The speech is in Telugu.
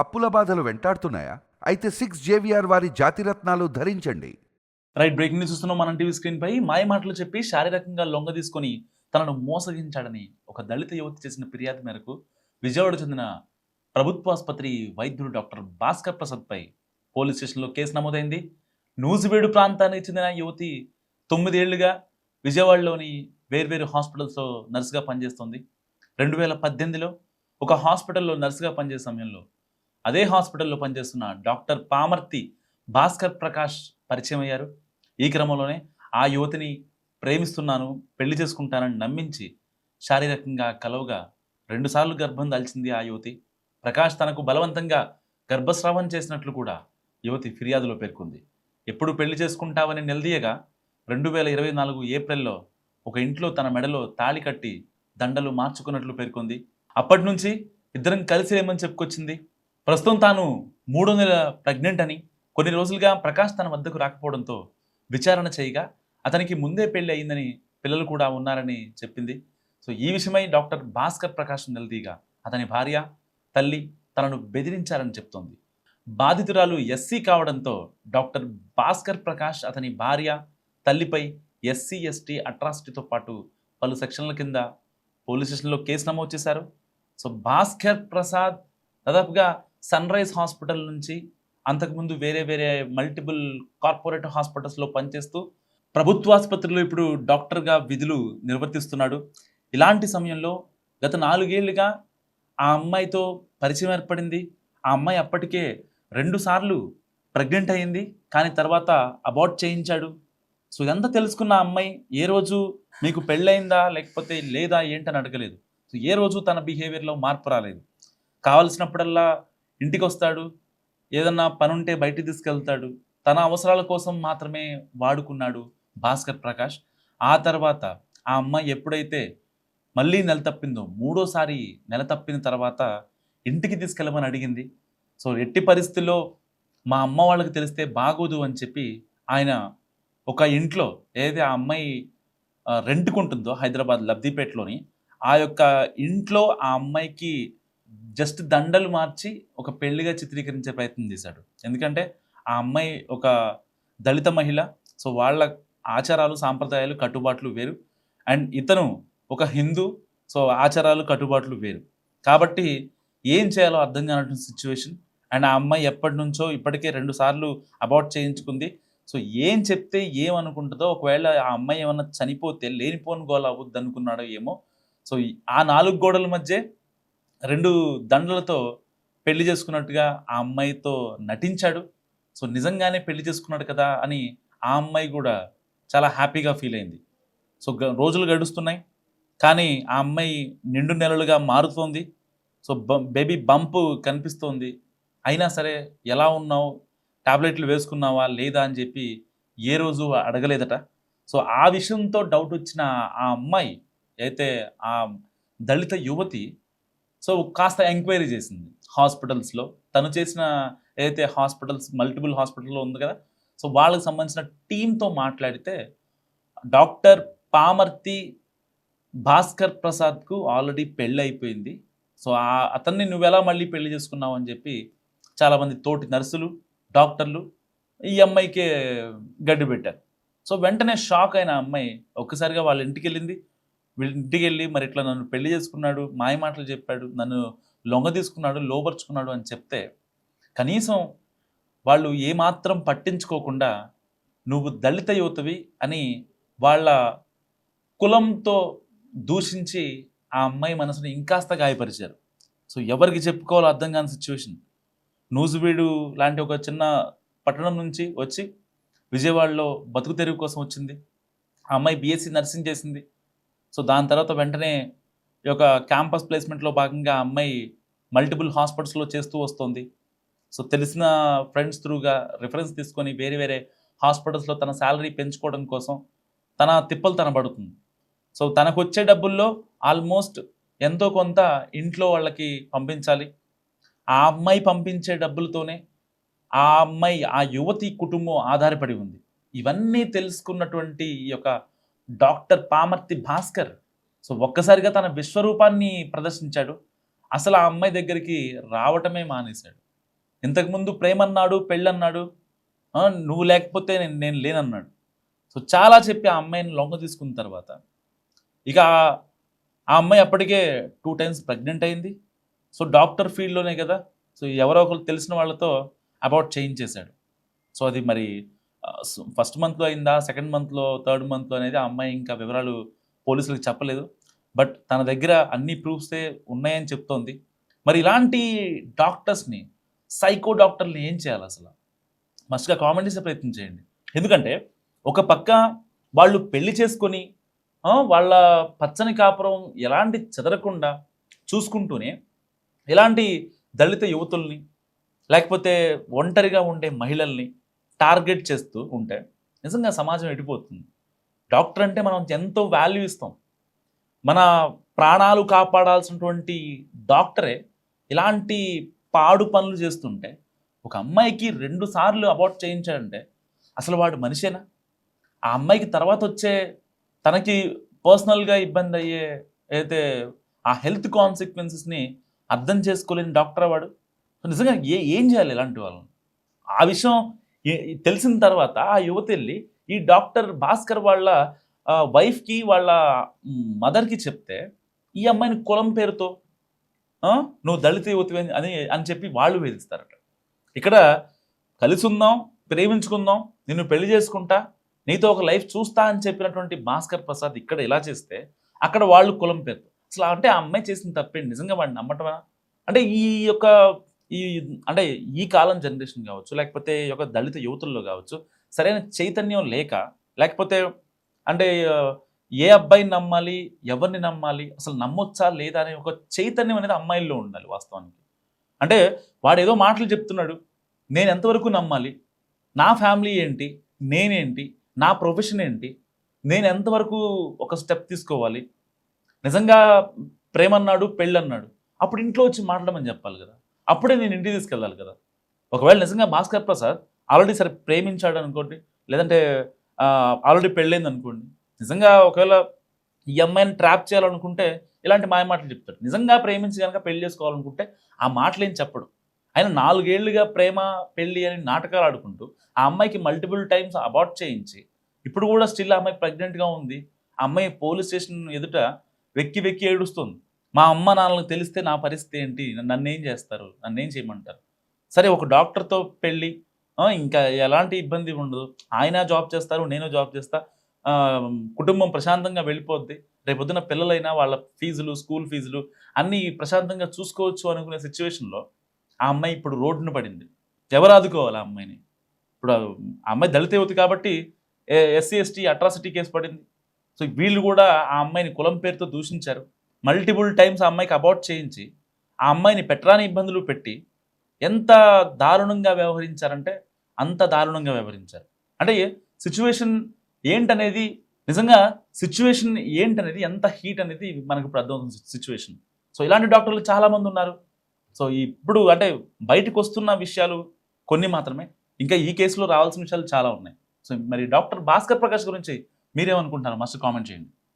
అప్పుల బాధలు వెంటాడుతున్నాయా? అయితే 6 జేవిఆర్ వారి జాతిరత్నాలు ధరించండి. రైట్, బ్రేకింగ్ న్యూస్ చూస్తున్నాం మనం టీవీ స్క్రీన్ పై. మాయ మాటలు చెప్పి శారీరకంగా లొంగ తీసుకొని తనను మోసగించాడని ఒక దళిత యువతి చేసిన ఫిర్యాదు మేరకు విజయవాడ చెందిన ప్రభుత్వ ఆసుపత్రి వైద్యుడు డాక్టర్ భాస్కర్ ప్రసాద్ పై పోలీస్ స్టేషన్లో కేసు నమోదైంది. నూజివీడు ప్రాంతానికి చెందిన యువతి 9 ఏళ్లుగా విజయవాడలోని వేర్వేరు హాస్పిటల్స్లో నర్సుగా పనిచేస్తుంది. 2018లో ఒక హాస్పిటల్లో నర్సుగా పనిచేసే సమయంలో అదే హాస్పిటల్లో పనిచేస్తున్న డాక్టర్ పామర్తి భాస్కర్ ప్రకాష్ పరిచయం అయ్యారు. ఈ క్రమంలోనే ఆ యువతిని ప్రేమిస్తున్నాను, పెళ్లి చేసుకుంటానని నమ్మించి శారీరకంగా కలవగా 2 సార్లు గర్భం దాల్చింది ఆ యువతి. ప్రకాష్ తనకు బలవంతంగా గర్భస్రావం చేసినట్లు కూడా యువతి ఫిర్యాదులో పేర్కొంది. ఎప్పుడు పెళ్లి చేసుకుంటావని నిలదీయగా 2024 ఏప్రిల్లో ఒక ఇంట్లో తన మెడలో తాళి కట్టి దండలు మార్చుకున్నట్లు పేర్కొంది. అప్పటి నుంచి ఇద్దరం కలిసి లేమని చెప్పుకొచ్చింది. ప్రస్తుతం తాను 3వ నెల ప్రెగ్నెంట్ అని, కొన్ని రోజులుగా ప్రకాష్ తన వద్దకు రాకపోవడంతో విచారణ చేయగా అతనికి ముందే పెళ్లి అయిందని, పిల్లలు కూడా ఉన్నారని చెప్పింది. సో ఈ విషయమై డాక్టర్ భాస్కర్ ప్రకాష్ నిలదీగా అతని భార్య, తల్లి తనను బెదిరించారని చెప్తోంది. బాధితురాలు ఎస్సీ కావడంతో డాక్టర్ భాస్కర్ ప్రకాష్ అతని భార్య, తల్లిపై ఎస్సీ ఎస్టీ అట్రాసిటీతో పాటు పలు సెక్షన్ల కింద పోలీస్ స్టేషన్లో కేసు నమోదు చేశారు. సో భాస్కర్ ప్రసాద్ దాదాపుగా సన్ రైజ్ హాస్పిటల్ నుంచి అంతకుముందు వేరే వేరే మల్టిపుల్ కార్పొరేట్ హాస్పిటల్స్లో పనిచేస్తూ ప్రభుత్వ ఆసుపత్రిలో ఇప్పుడు డాక్టర్గా విధులు నిర్వర్తిస్తున్నాడు. ఇలాంటి సమయంలో గత 4 ఏళ్లుగా ఆ అమ్మాయితో పరిచయం ఏర్పడింది. ఆ అమ్మాయి అప్పటికే 2 సార్లు ప్రెగ్నెంట్ అయ్యింది, కానీ తర్వాత అబార్ట్ చేయించాడు. సో ఇదంతా తెలుసుకున్న ఆ అమ్మాయి ఏ రోజు మీకు పెళ్ళయిందా లేకపోతే లేదా ఏంటని అడగలేదు. సో ఏ రోజు తన బిహేవియర్లో మార్పు రాలేదు. కావలసినప్పుడల్లా ఇంటికి వస్తాడు, ఏదన్నా పనుంటే బయటికి తీసుకెళ్తాడు. తన అవసరాల కోసం మాత్రమే వాడుకున్నాడు భాస్కర్ ప్రకాష్. ఆ తర్వాత ఆ అమ్మాయి ఎప్పుడైతే మళ్ళీ నెల తప్పిందో, 3వసారి నెల తప్పిన తర్వాత ఇంటికి తీసుకెళ్ళమని అడిగింది. సో ఎట్టి పరిస్థితుల్లో మా అమ్మ వాళ్ళకి తెలిస్తే బాగోదు అని చెప్పి ఆయన ఒక ఇంట్లో ఏదైతే ఆ అమ్మాయి రెంట్కుంటుందో హైదరాబాద్ లబ్ధిపేటలోని ఆ యొక్క ఇంట్లో ఆ అమ్మాయికి జస్ట్ దండలు మార్చి ఒక పెళ్లిగా చిత్రీకరించే ప్రయత్నం చేశాడు. ఎందుకంటే ఆ అమ్మాయి ఒక దళిత మహిళ. సో వాళ్ళ ఆచారాలు, సాంప్రదాయాలు, కట్టుబాట్లు వేరు. అండ్ ఇతను ఒక హిందూ. సో ఆచారాలు, కట్టుబాట్లు వేరు. కాబట్టి ఏం చేయాలో అర్థం కానటువంటి సిచ్యువేషన్. అండ్ ఆ అమ్మాయి ఎప్పటి నుంచో ఇప్పటికే 2 సార్లు అబార్ట్ చేయించుకుంది. సో ఏం చెప్తే ఏమనుకుంటుందో, ఒకవేళ ఆ అమ్మాయి ఏమన్నా చనిపోతే లేనిపోని గోల అవ్వద్దు అనుకున్నాడో ఏమో. సో ఆ 4 గోడల మధ్య 2 దండలతో పెళ్లి చేసుకున్నట్టుగా ఆ అమ్మాయితో నటించాడు. సో నిజంగానే పెళ్లి చేసుకున్నాడు కదా అని ఆ అమ్మాయి కూడా చాలా హ్యాపీగా ఫీల్ అయింది. సో రోజులు గడుస్తున్నాయి, కానీ ఆ అమ్మాయి నిండు నెలలుగా మారుతోంది. సో బేబీ బంప్ కనిపిస్తోంది. అయినా సరే ఎలా ఉన్నావు, టాబ్లెట్లు వేసుకున్నావా లేదా అని చెప్పి ఏ రోజు అడగలేదట. సో ఆ విషయంతో డౌట్ వచ్చిన ఆ అమ్మాయి అయితే ఆ దళిత యువతి సో కాస్త ఎంక్వైరీ చేసింది హాస్పిటల్స్లో. తను చేసిన ఏదైతే హాస్పిటల్స్ మల్టిపుల్ హాస్పిటల్లో ఉంది కదా, సో వాళ్ళకి సంబంధించిన టీంతో మాట్లాడితే డాక్టర్ పామర్తి భాస్కర్ ప్రసాద్కు ఆల్రెడీ పెళ్ళి అయిపోయింది. సో అతన్ని నువ్వెలా మళ్ళీ పెళ్లి చేసుకున్నావు అని చెప్పి చాలామంది తోటి నర్సులు, డాక్టర్లు ఈ అమ్మాయికే గడ్డి పెట్టారు. సో వెంటనే షాక్ అయిన అమ్మాయి ఒక్కసారిగా వాళ్ళ ఇంటికి వెళ్ళింది. వీళ్ళ ఇంటికి వెళ్ళి మరి ఇట్లా నన్ను పెళ్లి చేసుకున్నాడు, మాయ మాటలు చెప్పాడు, నన్ను లొంగ తీసుకున్నాడు, లోపరుచుకున్నాడు అని చెప్తే కనీసం వాళ్ళు ఏమాత్రం పట్టించుకోకుండా నువ్వు దళిత యువతవి అని వాళ్ళ కులంతో దూషించి ఆ అమ్మాయి మనసుని ఇంకాస్త గాయపరిచారు. సో ఎవరికి చెప్పుకోవాలో అర్థం కాని సిచ్యువేషన్. నూజివీడు లాంటి ఒక చిన్న పట్టణం నుంచి వచ్చి విజయవాడలో బతుకు తెరువు కోసం వచ్చింది. ఆ అమ్మాయి బీఎస్సీ నర్సింగ్ చేసింది. సో దాని తర్వాత వెంటనే ఈ యొక్క క్యాంపస్ ప్లేస్మెంట్లో భాగంగా ఆ అమ్మాయి మల్టిపుల్ హాస్పిటల్స్లో చేస్తూ వస్తుంది. సో తెలిసిన ఫ్రెండ్స్ త్రూగా రిఫరెన్స్ తీసుకొని వేరే వేరే హాస్పిటల్స్లో తన శాలరీ పెంచుకోవడం కోసం తన తిప్పలు తన పడుతుంది. సో తనకు వచ్చే డబ్బుల్లో ఆల్మోస్ట్ ఎంతో కొంత ఇంట్లో వాళ్ళకి పంపించాలి. ఆ అమ్మాయి పంపించే డబ్బులతోనే ఆ అమ్మాయి, ఆ యువతి కుటుంబం ఆధారపడి ఉంది. ఇవన్నీ తెలుసుకున్నటువంటి ఈ యొక్క డాక్టర్ పామర్తి భాస్కర్ సో ఒక్కసారిగా తన విశ్వరూపాన్ని ప్రదర్శించాడు. అసలు ఆ అమ్మాయి దగ్గరికి రావటమే మానేశాడు. ఇంతకుముందు ప్రేమ అన్నాడు, పెళ్ళన్నాడు, నువ్వు లేకపోతే నేను లేనన్నాడు. సో చాలా చెప్పి ఆ అమ్మాయిని లొంగ తీసుకున్న తర్వాత ఇక ఆ అమ్మాయి అప్పటికే 2 టైమ్స్ ప్రెగ్నెంట్ అయింది. సో డాక్టర్ ఫీల్డ్‌లోనే కదా! సో ఎవరో ఒకళ్ళు తెలిసిన వాళ్ళతో అబార్ట్ చేయించేశాడు. సో అది మరి ఫస్ట్ మంత్‌లో అయిందా? సెకండ్ మంత్‌లో, థర్డ్ మంత్‌లో అనేది ఆ అమ్మాయి ఇంకా వివరాలు పోలీసులకు చెప్పలేదు. బట్ తన దగ్గర అన్ని ప్రూఫ్సే ఉన్నాయని చెప్తోంది. మరి ఇలాంటి డాక్టర్స్‌ని, సైకో డాక్టర్‌లని ఏం చేయాలసల? మస్ట్‌గా కామెంట్ చేసే ప్రయత్నం చేయండి. ఎందుకంటే ఒక పక్క వాళ్ళు పెళ్లి చేసుకొని వాళ్ళ పచ్చని కాపురం ఎలాంటి చెదరకుండా చూసుకుంటూనే ఇలాంటి దళిత యువతుల్ని, లేకపోతే ఒంటరిగా ఉండే మహిళల్ని టార్గెట్ చేస్తూ ఉంటే నిజంగా సమాజం ఎడిపోతుంది. డాక్టర్ అంటే మనం ఎంతో వాల్యూ ఇస్తాం. మన ప్రాణాలు కాపాడాల్సినటువంటి డాక్టరే ఇలాంటి పాడు పనులు చేస్తుంటే, ఒక అమ్మాయికి 2 సార్లు అబార్ట్ చేయించాడంటే అసలు వాడు మనిషేనా? ఆ అమ్మాయికి తర్వాత వచ్చే తనకి పర్సనల్‌గా ఇబ్బంది అయ్యే అయితే ఆ హెల్త్ కాన్సిక్వెన్సెస్‌ని అర్థం చేసుకోలేని డాక్టరా వాడు? సో నిజంగా ఏం చేయాలి ఇలాంటి వాళ్ళని? ఆ విషయం తెలిసిన తర్వాత ఆ యువతెళ్ళి ఈ డాక్టర్ భాస్కర్ వాళ్ళ వైఫ్‌కి, వాళ్ళ మదర్‌కి చెప్తే, ఈ అమ్మాయిని కులం పేరుతో నువ్వు దళిత యువతివి అని చెప్పి వాళ్ళు వేధిస్తారట. ఇక్కడ కలిసుందాం, ప్రేమించుకుందాం, నిన్ను పెళ్లి చేసుకుంటా, నీతో ఒక లైఫ్ చూస్తా అని చెప్పినటువంటి భాస్కర్ ప్రసాద్ ఇక్కడ ఇలా చేస్తే, అక్కడ వాళ్ళు కులం పేరుతో. అసలు అంటే ఆ అమ్మాయి చేసిన తప్పేంటి? నిజంగా వాడిని నమ్మటమా? అంటే ఈ యొక్క ఈ అంటే ఈ కాలం జనరేషన్ కావచ్చు, లేకపోతే ఈ యొక్క దళిత యువతుల్లో కావచ్చు, సరైన చైతన్యం లేక, లేకపోతే అంటే ఏ అబ్బాయిని నమ్మాలి, ఎవరిని నమ్మాలి, అసలు నమ్మొచ్చా లేదా అనే ఒక చైతన్యం అనేది అమ్మాయిల్లో ఉండాలి వాస్తవానికి. అంటే వాడేదో మాటలు చెప్తున్నాడు, నేను ఎంతవరకు నమ్మాలి, నా ఫ్యామిలీ ఏంటి, నేనేంటి, నా ప్రొఫెషన్ ఏంటి, నేను ఎంతవరకు ఒక స్టెప్ తీసుకోవాలి, నిజంగా ప్రేమన్నాడు, పెళ్ళన్నాడు, అప్పుడు ఇంట్లో వచ్చి మాట్లాడమని చెప్పాలి కదా, అప్పుడే నేను ఇంటికి తీసుకెళ్ళాలి కదా. ఒకవేళ నిజంగా భాస్కర్ ప్రసాద్ ఆల్రెడీ సరే ప్రేమించాడు అనుకోండి, లేదంటే ఆల్రెడీ పెళ్ళైంది అనుకోండి, నిజంగా ఒకవేళ ఈ అమ్మాయిని ట్రాప్ చేయాలనుకుంటే ఇలాంటి మాయ మాటలు చెప్తాడు. నిజంగా ప్రేమించి కనుక పెళ్లి చేసుకోవాలనుకుంటే ఆ మాటలు ఏం చెప్పడు. ఆయన 4 ఏళ్లుగా ప్రేమ, పెళ్లి అని నాటకాలు ఆడుకుంటూ ఆ అమ్మాయికి మల్టిపుల్ టైమ్స్ అబార్ట్ చేయించి, ఇప్పుడు కూడా స్టిల్ ఆ అమ్మాయి ప్రెగ్నెంట్గా ఉంది. ఆ అమ్మాయి పోలీస్ స్టేషన్ ఎదుట వెక్కి వెక్కి ఏడుస్తుంది. మా అమ్మ నాన్నలకు తెలిస్తే నా పరిస్థితి ఏంటి, నన్నేం చేస్తారు, నన్నేం చేయమంటారు. సరే ఒక డాక్టర్తో పెళ్ళి, ఇంకా ఎలాంటి ఇబ్బంది ఉండదు, ఆయన జాబ్ చేస్తారు, నేను జాబ్ చేస్తా, కుటుంబం ప్రశాంతంగా వెళ్ళిపోద్ది, రేపొద్దున పిల్లలైనా వాళ్ళ ఫీజులు, స్కూల్ ఫీజులు అన్నీ ప్రశాంతంగా చూసుకోవచ్చు అనుకునే సిచ్యువేషన్లో ఆ అమ్మాయి ఇప్పుడు రోడ్డున పడింది. ఎవరు ఆదుకోవాలి ఆ అమ్మాయిని? ఇప్పుడు ఆ అమ్మాయి దళిత యువతి కాబట్టి ఎస్సీ ఎస్టీ అట్రాసిటీ కేసు పడింది. సో వీళ్ళు కూడా ఆ అమ్మాయిని కులం పేరుతో దూషించారు. మల్టిపుల్ టైమ్స్ ఆ అమ్మాయికి అబార్ట్ చేయించి ఆ అమ్మాయిని పెట్టరాని ఇబ్బందులు పెట్టి ఎంత దారుణంగా వ్యవహరించారంటే అంత దారుణంగా వ్యవహరించారు. అంటే సిచ్యువేషన్ ఏంటనేది, నిజంగా సిచ్యువేషన్ ఏంటనేది, ఎంత హీట్ అనేది మనకు ఇప్పుడు అర్థమవుతుంది సిచ్యువేషన్. సో ఇలాంటి డాక్టర్లు చాలామంది ఉన్నారు. సో ఇప్పుడు అంటే బయటకు వస్తున్న విషయాలు కొన్ని మాత్రమే, ఇంకా ఈ కేసులో రావాల్సిన విషయాలు చాలా ఉన్నాయి. సో మరి డాక్టర్ భాస్కర్ ప్రకాష్ గురించి మీరేమనుకుంటున్నారు? మస్ట్ కామెంట్ చేయండి.